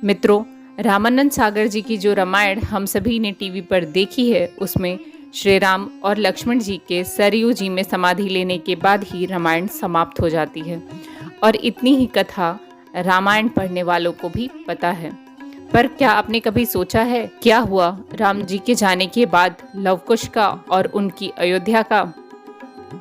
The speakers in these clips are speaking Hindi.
मित्रों, रामानंद सागर जी की जो रामायण हम सभी ने टीवी पर देखी है, उसमें श्री राम और लक्ष्मण जी के सरयू जी में समाधि लेने के बाद ही रामायण समाप्त हो जाती है और इतनी ही कथा रामायण पढ़ने वालों को भी पता है। पर क्या आपने कभी सोचा है क्या हुआ राम जी के जाने के बाद लवकुश का और उनकी अयोध्या का?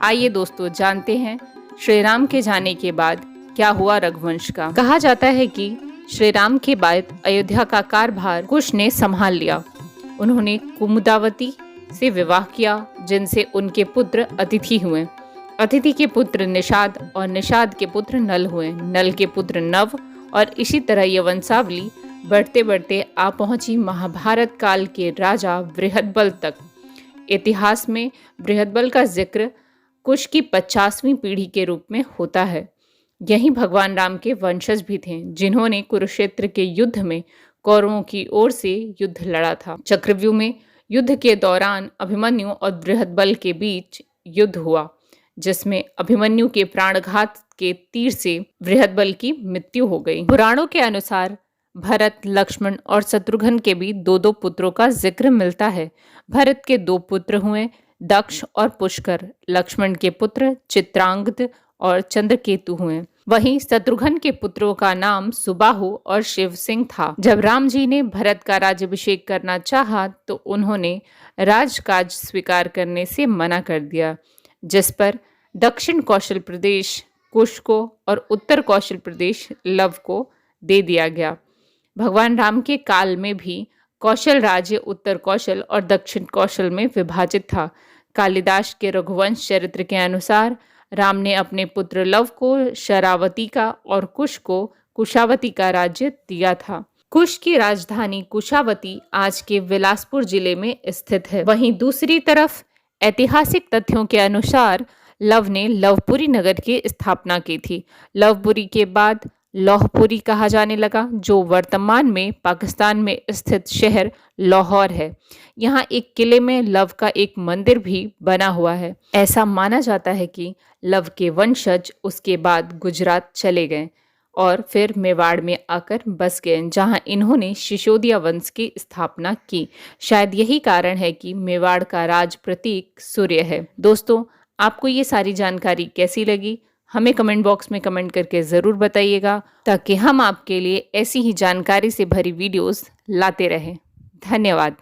आइए दोस्तों जानते हैं श्री राम के जाने के बाद क्या हुआ रघुवंश का। कहा जाता है कि श्री राम के बाद अयोध्या का कारभार कुश ने संभाल लिया। उन्होंने कुमुदावती से विवाह किया, जिनसे उनके पुत्र अतिथि हुए। अतिथि के पुत्र निषाद और निषाद के पुत्र नल हुए। नल के पुत्र नव और इसी तरह यह वंशावली बढ़ते बढ़ते आ पहुंची महाभारत काल के राजा बृहदबल तक। इतिहास में बृहदबल का जिक्र कुश की 50वीं पीढ़ी के रूप में होता है। यही भगवान राम के वंशज भी थे, जिन्होंने कुरुक्षेत्र के युद्ध में कौरवों की ओर से युद्ध लड़ा था। चक्रव्यूह में युद्ध के दौरान अभिमन्यु और बृहदबल के बीच युद्ध हुआ, जिसमें अभिमन्यु के प्राणघात के तीर से बृहदबल की मृत्यु हो गई। पुराणों के अनुसार भरत, लक्ष्मण और शत्रुघ्न के भी दो दो पुत्रों का जिक्र मिलता है। भरत के 2 पुत्र हुए, दक्ष और पुष्कर। लक्ष्मण के पुत्र चित्रांगद और चंद्रकेतु हुए। वहीं शत्रुघ्न के पुत्रों का नाम सुबाहु और शिव सिंह था। जब राम जी ने भरत का राज्याभिषेक करना चाहा तो उन्होंने राजकाज स्वीकार करने से मना कर दिया, जिस पर दक्षिण कौशल प्रदेश कुश को और उत्तर कौशल प्रदेश लव को दे दिया गया। भगवान राम के काल में भी कौशल राज्य उत्तर कौशल और दक्षिण कौशल में विभाजित था। कालिदास के रघुवंश चरित्र के अनुसार राम ने अपने पुत्र लव को शरावती का और कुश को कुशावती का राज्य दिया था। कुश की राजधानी कुशावती आज के बिलासपुर जिले में स्थित है। वहीं दूसरी तरफ ऐतिहासिक तथ्यों के अनुसार लव ने लवपुरी नगर की स्थापना की थी। लवपुरी के बाद लौहपुरी कहा जाने लगा, जो वर्तमान में पाकिस्तान में स्थित शहर लाहौर है। यहाँ एक किले में लव का एक मंदिर भी बना हुआ है। ऐसा माना जाता है कि लव के वंशज उसके बाद गुजरात चले गए और फिर मेवाड़ में आकर बस गए, जहाँ इन्होंने सिसोदिया वंश की स्थापना की। शायद यही कारण है कि मेवाड़ का राज प्रतीक सूर्य है। दोस्तों, आपको ये सारी जानकारी कैसी लगी? हमें कमेंट बॉक्स में कमेंट करके ज़रूर बताइएगा, ताकि हम आपके लिए ऐसी ही जानकारी से भरी वीडियोस लाते रहें। धन्यवाद।